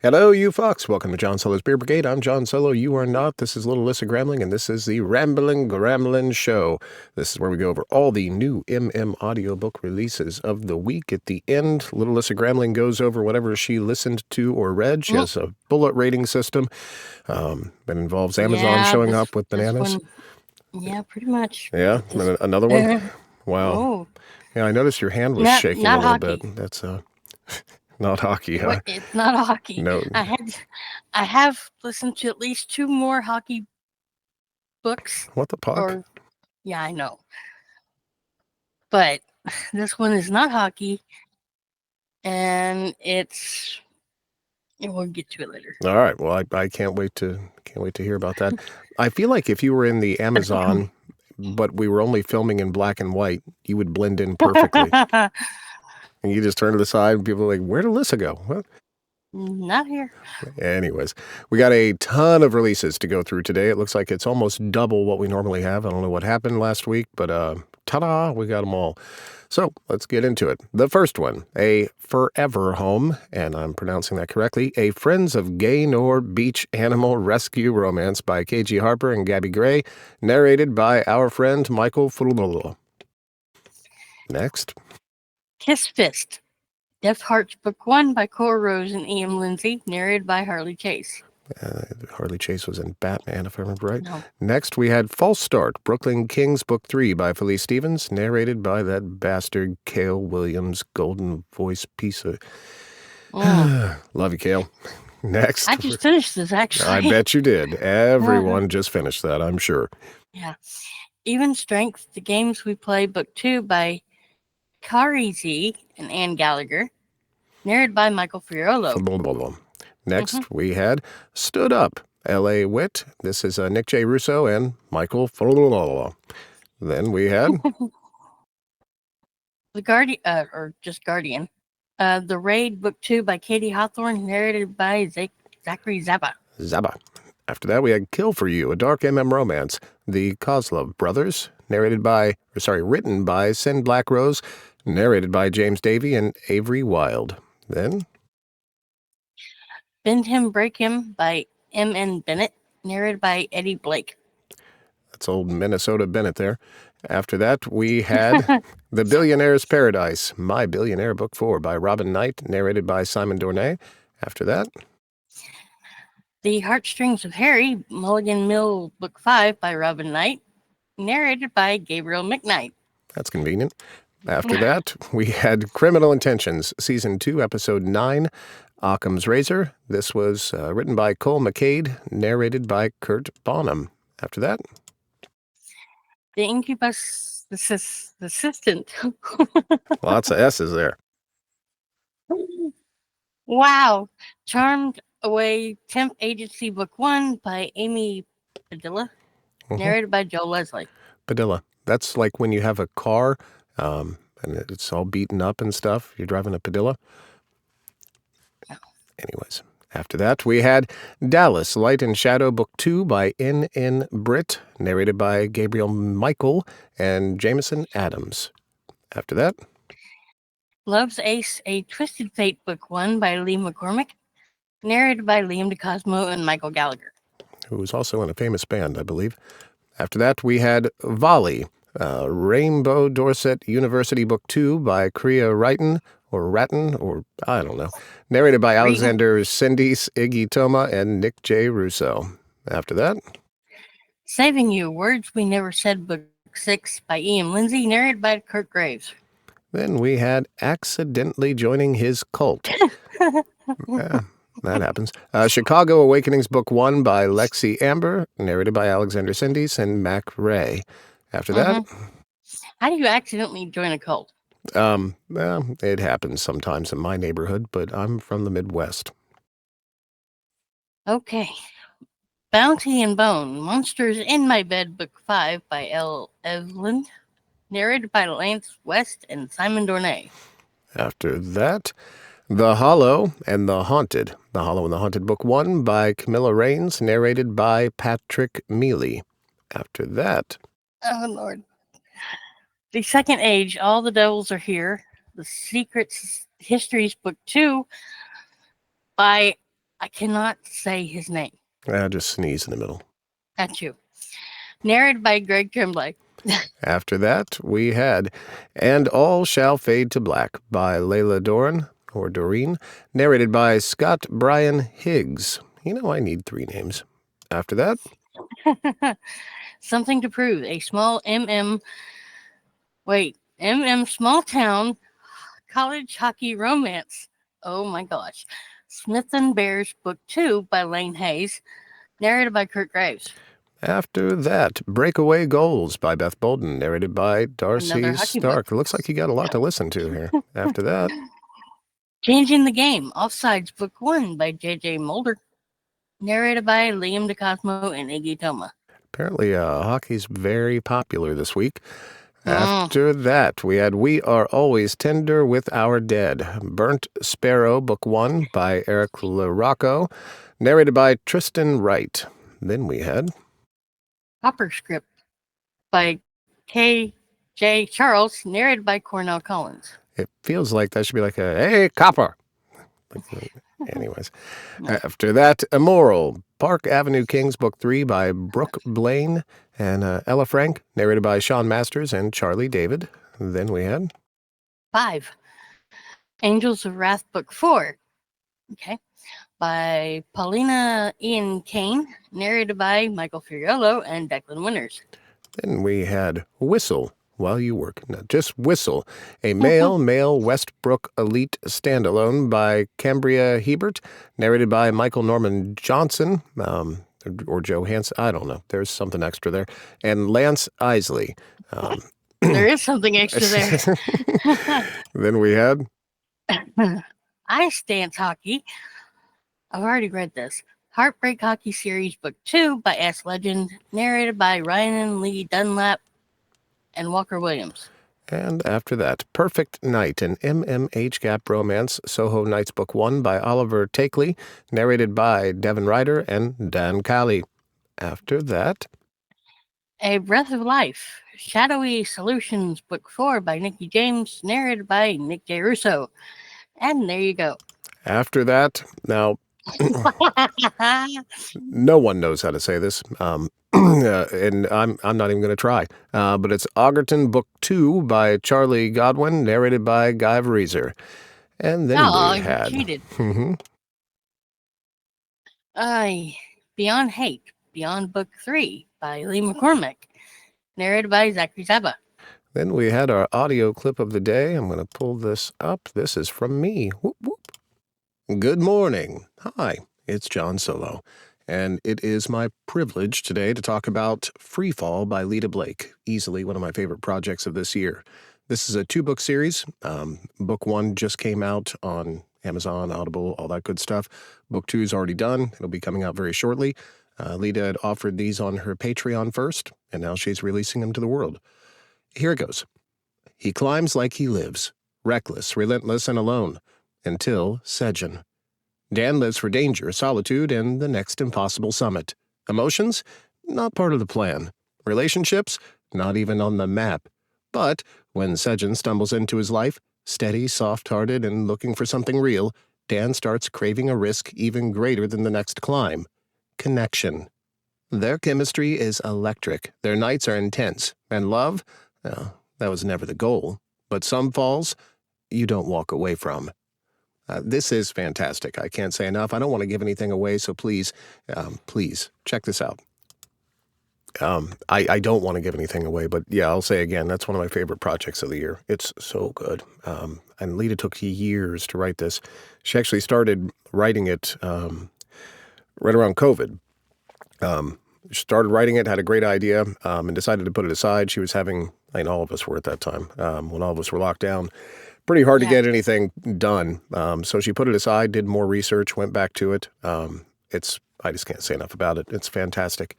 Hello, you fox. Welcome to John Solo's Beer Brigade. I'm John Solo. You are not. This is Little Alyssa Gramling, and this is the Ramblin Gramling Show. This is where we go over all the new audiobook releases of the week. At the end, Little Alyssa Gramling goes over whatever she listened to or read. She has a bullet rating system that involves Amazon showing up with bananas. Yeah, pretty much. Yeah, another one? Wow. Oh. Yeah, I noticed your hand was shaking a little bit. That's not hockey, huh? It's not hockey. No. I have listened to at least 2 more hockey books. What the puck? Yeah, I know. But this one is not hockey, and we'll get to it later. All right. Well, I can't wait to hear about that. I feel like if you were in the Amazon, but we were only filming in black and white, you would blend in perfectly. And you just turn to the side and people are like, where'd Alyssa go? What? Not here. Anyways, we got a ton of releases to go through today. It looks like it's almost double what we normally have. I don't know what happened last week, but ta-da, we got them all. So let's get into it. The first one, A Forever Home, and I'm pronouncing that correctly, a Friends of Gaynor Beach Animal Rescue Romance by K.G. Harper and Gabby Gray, narrated by our friend Michael Fulolo. Next. Kiss Fist, Deaf Hearts Book 1 by Cora Rose and E.M. Lindsay, narrated by Harley Chase. Harley Chase was in Batman, if I remember right. No. Next, we had False Start, Brooklyn Kings Book 3 by Felice Stevens, narrated by that bastard Cale Williams, golden voice piece of... Love you, Cale. Next. I just finished this, actually. I bet you did. Everyone just finished that, I'm sure. Yeah. Even Strength, The Games We Play, Book 2 by Kari Z and Ann Gallagher, narrated by Michael Furiolo. Next, we had Stood Up, L.A. Wit. This is Nick J. Russo and Michael Furiolo. Then we had... The Guardian, or just Guardian. The Raid, Book 2 by Katie Hawthorne, narrated by Zachary Zaba. After that, we had Kill For You, a dark MM romance. The Kozlov Brothers, written by Sen Black Rose, narrated by James Davey and Avery Wild. Then... Bend Him, Break Him by M.N. Bennett, narrated by Eddie Blake. That's old Minnesota Bennett there. After that, we had The Billionaire's Paradise, My Billionaire Book 4 by Robin Knight, narrated by Simon Dornay. After that... The Heartstrings of Harry, Mulligan Mill Book 5 by Robin Knight, narrated by Gabriel McKnight. That's convenient. After that, we had Criminal Intentions, Season 2, Episode 9, Occam's Razor. This was written by Cole McCade, narrated by Kurt Bonham. After that... The Incubus Assistant. Lots of S's there. Wow. Charmed Away Temp Agency Book 1 by Amy Padilla, narrated by Joe Leslie. Padilla. That's like when you have a car and it's all beaten up and stuff. You're driving a Padilla. Oh. Anyways, after that, we had Dallas, Light and Shadow, Book 2 by N.N. Britt, narrated by Gabriel Michael and Jameson Adams. After that... Love's Ace, A Twisted Fate Book 1 by Lee McCormick, narrated by Liam DeCosmo and Michael Gallagher. Who was also in a famous band, I believe. After that, we had Volley, Rainbow Dorset University Book 2 by Kriya Wrighton, or I don't know, narrated by Alexander Sindis, Iggy Toma, and Nick J. Russo. After that... Saving You, Words We Never Said Book 6 by E.M. Lindsay, narrated by Kurt Graves. Then we had Accidentally Joining His Cult. That happens. Chicago Awakenings Book 1 by Lexi Amber, narrated by Alexander Sindis and Mac Ray. After that... How do you accidentally join a cult? Well, it happens sometimes in my neighborhood, but I'm from the Midwest. Okay. Bounty and Bone, Monsters in My Bed, Book 5 by L. Evelyn, narrated by Lance West and Simon Dornay. After that, The Hollow and the Haunted. The Hollow and the Haunted, Book 1 by Camilla Rains, narrated by Patrick Mealy. After that... Oh, Lord. The Second Age, All the Devils Are Here, The Secret Histories, Book 2 by I cannot say his name. Just sneeze in the middle. That's you. Narrated by Greg Tremblay. After that, we had And All Shall Fade to Black by Layla Doran, or Doreen, narrated by Scott Brian Higgs. You know, I need 3 names. After that, Something to Prove, a small small town college hockey romance. Oh my gosh. Smith and Bears Book 2 by Lane Hayes, narrated by Kurt Graves. After that, Breakaway Goals by Beth Bolden, narrated by Darcy Another hockey Stark. book. It looks like you got a lot to listen to here. After that, Changing the Game, Offsides Book 1 by J.J. Mulder, narrated by Liam DeCosmo and Iggy Toma. apparently hockey's very popular this week. After that, we had We Are Always Tender with Our Dead, Burnt Sparrow, Book 1 by Eric LaRocco, narrated by Tristan Wright. Then we had Hopper Script by K.J. Charles, narrated by Cornell Collins. It feels like that should be like a, hey, copper. Anyways. After that, Immoral, Park Avenue Kings, Book 3 by Brooke Blaine and Ella Frank, narrated by Sean Masters and Charlie David. Then we had 5. Angels of Wrath, Book 4. Okay. By Paulina Ian Kane, narrated by Michael Furiolo and Declan Winters. Then we had Whistle While You Work. No, just Whistle, a male Westbrook elite standalone by Cambria Hebert, narrated by Michael Norman Johnson, or Joe Hansen. I don't know. There's something extra there. And Lance Isley. There is something extra there. Then we had Ice Dance Hockey. I've already read this. Heartbreak Hockey Series Book 2 by S. Legend, narrated by Ryan Lee Dunlap and Walker Williams. And after that, Perfect Night, an MMH Gap romance, Soho Nights Book 1 by Oliver Takeley, narrated by Devin Ryder and Dan Cali. After that, A Breath of Life, Shadowy Solutions Book 4 by Nikki James, narrated by Nick J. Russo. And there you go. After that, now, no one knows how to say this, and I'm not even going to try, but it's Augerton Book 2 by Charlie Godwin, narrated by Guy Vreezer. And then we had... cheated. Beyond Hate, Beyond Book 3 by Lee McCormick, narrated by Zachary Zaba. Then we had our audio clip of the day. I'm going to pull this up. This is from me. Whoop, whoop. Good morning. Hi, it's John Solo, and it is my privilege today to talk about Free Fall by Lita Blake, easily one of my favorite projects of this year. This is a 2-book series. Book 1 just came out on Amazon, Audible, all that good stuff. Book 2 is already done. It'll be coming out very shortly. Lita had offered these on her Patreon first, and now she's releasing them to the world. Here it goes. He climbs like he lives, reckless, relentless, and alone, until Sejin. Dan lives for danger, solitude, and the next impossible summit. Emotions? Not part of the plan. Relationships? Not even on the map. But when Sejin stumbles into his life, steady, soft-hearted, and looking for something real, Dan starts craving a risk even greater than the next climb. Connection. Their chemistry is electric. Their nights are intense. And love? Well, that was never the goal. But some falls you don't walk away from. This is fantastic. I can't say enough. I don't want to give anything away, so please check this out. I don't want to give anything away, but yeah, I'll say again, that's one of my favorite projects of the year. It's so good. And Lita took years to write this. She actually started writing it right around COVID. She started writing it, had a great idea, and decided to put it aside. She was having, all of us were at that time, when all of us were locked down. Pretty hard to get anything done. So she put it aside, did more research, went back to it. I just can't say enough about it. It's fantastic.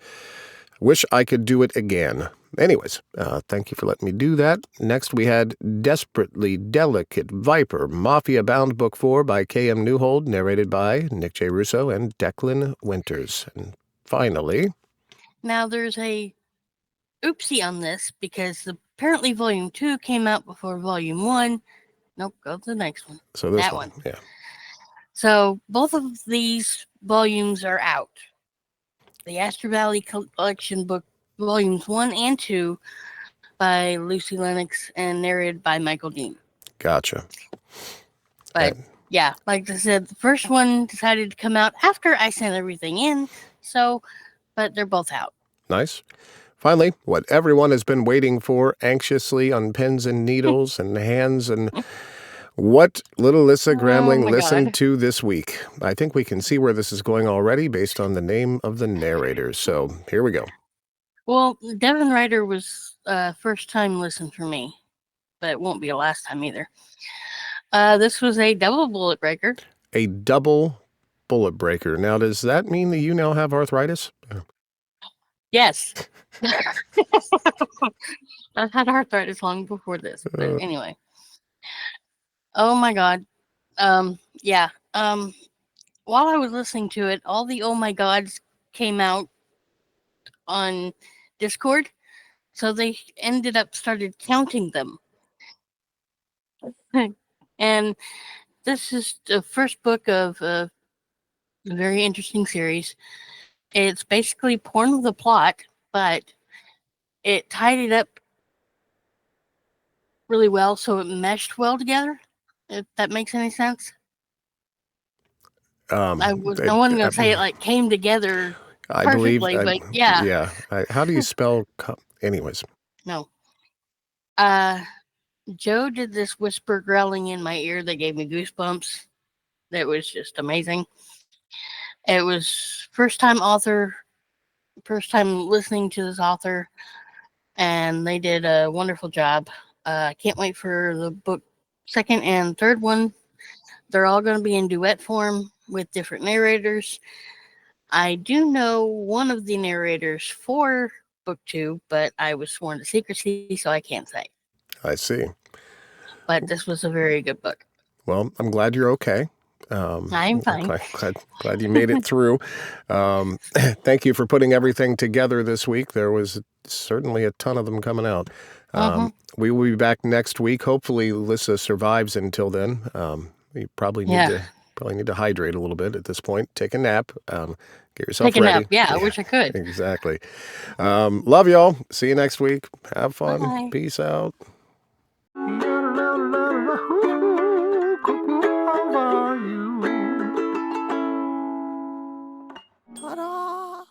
Wish I could do it again. Anyways, thank you for letting me do that. Next, we had Desperately Delicate Viper, Mafia Bound Book 4 by K.M. Newhold, narrated by Nick J. Russo and Declan Winters. And finally... Now, there's a oopsie on this, because apparently Volume 2 came out before Volume 1. Nope, go to the next one. So this that one, yeah. So both of these volumes are out. The Astor Valley Collection book, volumes 1 and 2, by Lucy Lennox and narrated by Michael Dean. Gotcha. But yeah, like I said, the first one decided to come out after I sent everything in. So, but they're both out. Nice. Finally, what everyone has been waiting for anxiously on pens and needles and hands, and what little Lissa Gramling listened to this week. I think we can see where this is going already based on the name of the narrator. So here we go. Well, Devin Ryder was first time listen for me, but it won't be a last time either. This was a double bullet breaker. A double bullet breaker. Now, does that mean that you now have arthritis? Yes. I've had arthritis long before this, but anyway. Oh my God. Yeah. While I was listening to it, all the oh my gods came out on Discord. So they ended up started counting them. And this is the first book of a very interesting series. It's basically porn with a plot, but it tied it up really well, so it meshed well together. If that makes any sense. I wasn't going to say it like came together perfectly, but yeah. Yeah. How do you spell? Anyways. No. Joe did this whisper growling in my ear that gave me goosebumps. That was just amazing. It was first time listening to this author, and they did a wonderful job. I can't wait for the book second and third one. They're all going to be in duet form with different narrators. I do know one of the narrators for book 2, but I was sworn to secrecy, so I can't say. I see. But this was a very good book. Well, I'm glad you're okay. I'm fine. Glad you made it through. Thank you for putting everything together this week. There was certainly a ton of them coming out. We will be back next week. Hopefully, Lissa survives until then. You probably need to hydrate a little bit at this point. Take a nap. Get yourself ready. Take a nap. Yeah, I wish I could. Exactly. Love y'all. See you next week. Have fun. Bye. Peace out. Ta-da!